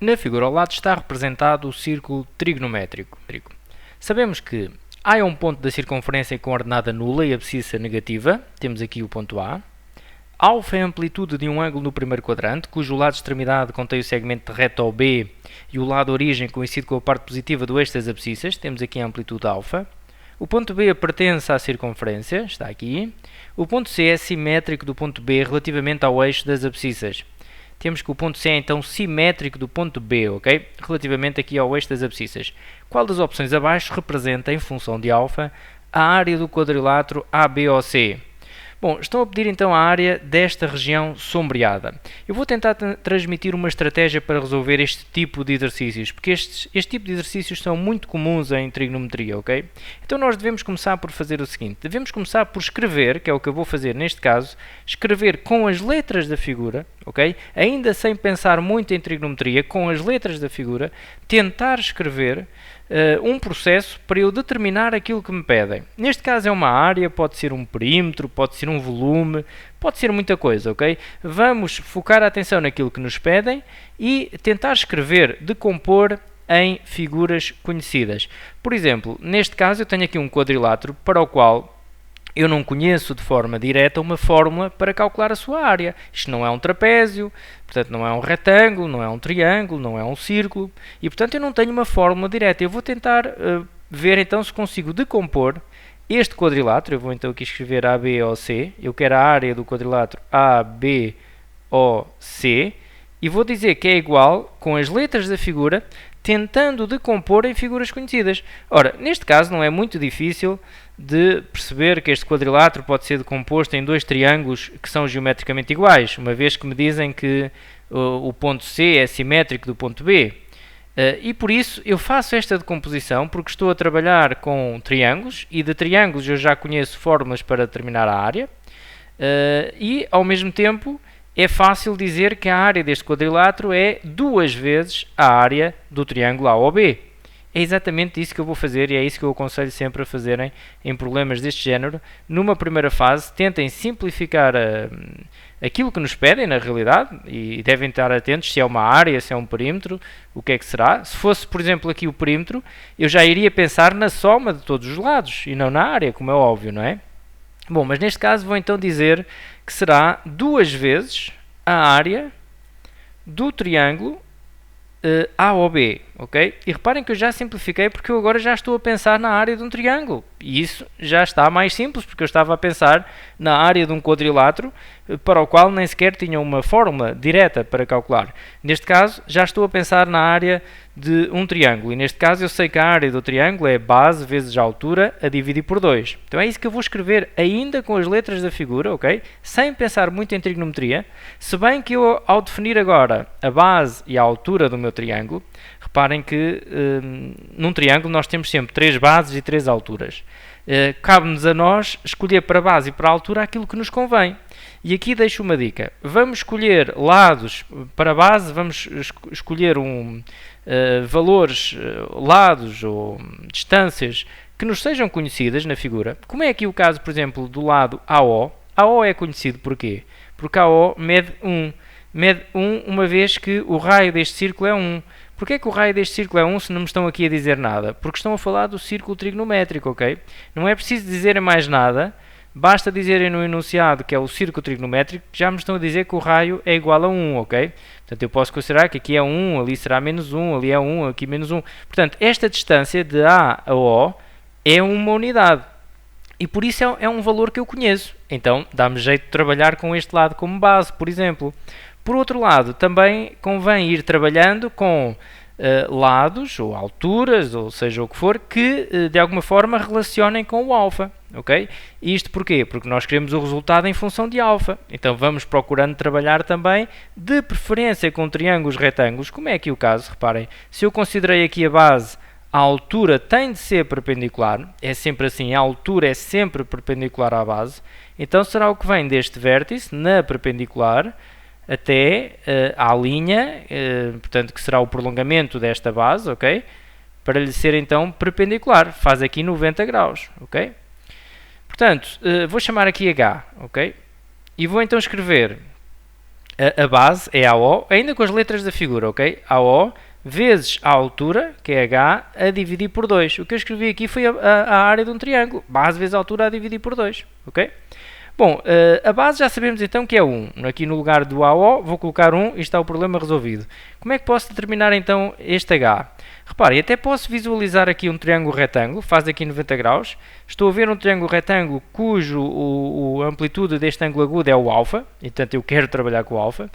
Na figura ao lado está representado o círculo trigonométrico. Sabemos que A é um ponto da circunferência com ordenada nula e abscissa negativa. Temos aqui o ponto A. Alfa é a amplitude de um ângulo no primeiro quadrante, cujo lado extremidade contém o segmento reto B e o lado origem coincide com a parte positiva do eixo das abscissas. Temos aqui a amplitude alfa. O ponto B pertence à circunferência, está aqui. O ponto C é simétrico do ponto B relativamente ao eixo das abscissas. Temos que o ponto C é então simétrico do ponto B, ok? Relativamente aqui ao eixo das abscissas. Qual das opções abaixo representa, em função de alfa, a área do quadrilátero ABOC? Bom, estão a pedir então a área desta região sombreada. Eu vou tentar transmitir uma estratégia para resolver este tipo de exercícios, porque este tipo de exercícios são muito comuns em trigonometria, ok? Então nós devemos começar por fazer o seguinte, devemos começar por escrever, que é o que eu vou fazer neste caso, escrever com as letras da figura, ok? Ainda sem pensar muito em trigonometria, com as letras da figura, tentar escrever um processo para eu determinar aquilo que me pedem. Neste caso é uma área, pode ser um perímetro, pode ser um volume, pode ser muita coisa, ok? Vamos focar a atenção naquilo que nos pedem e tentar escrever, decompor em figuras conhecidas. Por exemplo, neste caso eu tenho aqui um quadrilátero para o qual eu não conheço de forma direta uma fórmula para calcular a sua área. Isto não é um trapézio, portanto não é um retângulo, não é um triângulo, não é um círculo, e portanto eu não tenho uma fórmula direta. Eu vou tentar ver então se consigo decompor este quadrilátero. Eu vou então aqui escrever ABOC, eu quero a área do quadrilátero ABOC, e vou dizer que é igual, com as letras da figura, tentando decompor em figuras conhecidas. Ora, neste caso não é muito difícil de perceber que este quadrilátero pode ser decomposto em dois triângulos que são geometricamente iguais, uma vez que me dizem que o ponto C é simétrico do ponto B. E por isso eu faço esta decomposição porque estou a trabalhar com triângulos e de triângulos eu já conheço fórmulas para determinar a área e ao mesmo tempo é fácil dizer que a área deste quadrilátero é duas vezes a área do triângulo AOB. É exatamente isso que eu vou fazer e é isso que eu aconselho sempre a fazerem em problemas deste género. Numa primeira fase, tentem simplificar aquilo que nos pedem, na realidade, e devem estar atentos se é uma área, se é um perímetro, o que é que será. Se fosse, por exemplo, aqui o perímetro, eu já iria pensar na soma de todos os lados e não na área, como é óbvio, não é? Bom, mas neste caso vou então dizer que será duas vezes a área do triângulo AOB, ok? E reparem que eu já simplifiquei porque eu agora já estou a pensar na área de um triângulo. E isso já está mais simples, porque eu estava a pensar na área de um quadrilátero para o qual nem sequer tinha uma fórmula direta para calcular. Neste caso, já estou a pensar na área de um triângulo. E neste caso eu sei que a área do triângulo é base vezes a altura a dividir por 2. Então é isso que eu vou escrever ainda com as letras da figura, ok? Sem pensar muito em trigonometria. Se bem que eu, ao definir agora a base e a altura do meu triângulo, reparem que num triângulo nós temos sempre 3 bases e 3 alturas. Cabe-nos a nós escolher para a base e para a altura aquilo que nos convém. E aqui deixo uma dica. Vamos escolher lados para a base, vamos escolher valores, lados ou distâncias que nos sejam conhecidas na figura. Como é aqui o caso, por exemplo, do lado AO. AO é conhecido por quê? Porque AO mede 1. Mede 1 uma vez que o raio deste círculo é 1. Porquê é que o raio deste círculo é 1 se não me estão aqui a dizer nada? Porque estão a falar do círculo trigonométrico, ok? Não é preciso dizerem mais nada, basta dizerem no enunciado que é o círculo trigonométrico, que já me estão a dizer que o raio é igual a 1, ok? Portanto, eu posso considerar que aqui é 1, ali será menos 1, ali é 1, aqui menos 1. Portanto, esta distância de A a O é uma unidade. E por isso é um valor que eu conheço. Então, dá-me jeito de trabalhar com este lado como base, por exemplo. Por outro lado, também convém ir trabalhando com lados, ou alturas, ou seja o que for, que de alguma forma relacionem com o alfa, ok? Isto porquê? Porque nós queremos o resultado em função de alfa. Então vamos procurando trabalhar também, de preferência com triângulos retângulos, como é aqui o caso, reparem, se eu considerei aqui a base, a altura tem de ser perpendicular, é sempre assim, a altura é sempre perpendicular à base, então será o que vem deste vértice, na perpendicular, até à linha, portanto que será o prolongamento desta base, ok? Para lhe ser então perpendicular, faz aqui 90 graus, ok? Portanto, vou chamar aqui H, ok? E vou então escrever a base é AO, ainda com as letras da figura, ok? AO vezes a altura, que é H, a dividir por 2. O que eu escrevi aqui foi a área de um triângulo. Base vezes a altura a dividir por 2, ok? Bom, a base já sabemos então que é 1. Aqui no lugar do AO vou colocar 1 e está o problema resolvido. Como é que posso determinar então este H? Reparem, até posso visualizar aqui um triângulo retângulo, faz aqui 90 graus. Estou a ver um triângulo retângulo cujo a amplitude deste ângulo agudo é o alfa, e portanto eu quero trabalhar com o alfa.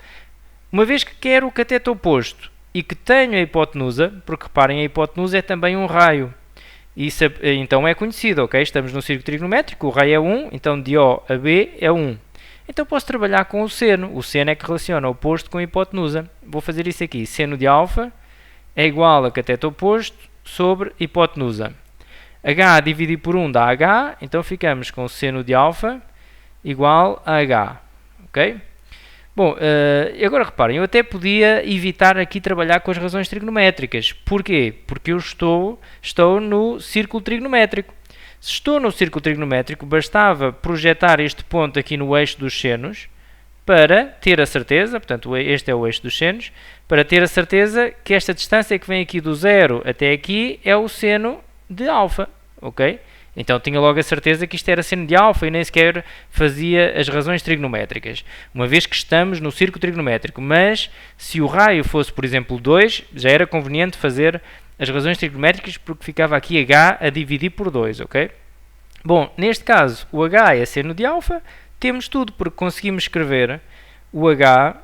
Uma vez que quero o cateto oposto e que tenho a hipotenusa, porque reparem, a hipotenusa é também um raio. Isso então é conhecido, ok? Estamos no círculo trigonométrico, o raio é 1, então de O a B é 1. Então posso trabalhar com o seno. O seno é que relaciona o oposto com a hipotenusa. Vou fazer isso aqui. Seno de alfa é igual a cateto oposto sobre hipotenusa. H dividido por 1 dá H, então ficamos com seno de alfa igual a H. Ok? Bom, agora reparem, eu até podia evitar aqui trabalhar com as razões trigonométricas. Porquê? Porque eu estou no círculo trigonométrico. Se estou no círculo trigonométrico, bastava projetar este ponto aqui no eixo dos senos para ter a certeza, portanto este é o eixo dos senos, para ter a certeza que esta distância que vem aqui do zero até aqui é o seno de alfa, ok? Então tinha logo a certeza que isto era seno de alfa e nem sequer fazia as razões trigonométricas, uma vez que estamos no círculo trigonométrico. Mas se o raio fosse, por exemplo, 2, já era conveniente fazer as razões trigonométricas porque ficava aqui H a dividir por 2, ok? Bom, neste caso o H é seno de alfa, temos tudo porque conseguimos escrever o H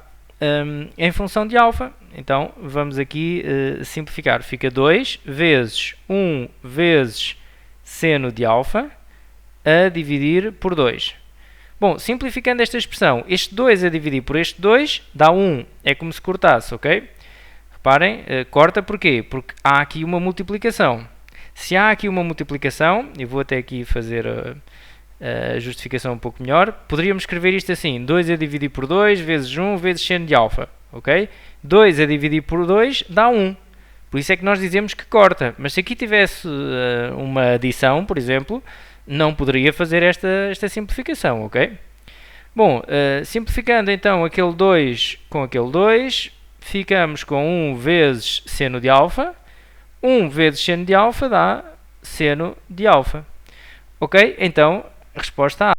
em função de alfa. Então vamos aqui simplificar, fica 2 vezes 1 vezes seno de alfa a dividir por 2. Bom, simplificando esta expressão, este 2 a dividir por este 2 dá 1, é como se cortasse, ok? Reparem, corta porquê? Porque há aqui uma multiplicação. Se há aqui uma multiplicação, eu vou até aqui fazer a justificação um pouco melhor, poderíamos escrever isto assim, 2 a dividir por 2 vezes 1 vezes seno de alfa, ok? 2 a dividir por 2 dá 1. Por isso é que nós dizemos que corta. Mas se aqui tivesse uma adição, por exemplo, não poderia fazer esta simplificação, ok? Bom, simplificando então aquele 2 com aquele 2, ficamos com 1 vezes seno de alfa. 1 vezes seno de alfa dá seno de alfa. Ok? Então, resposta A.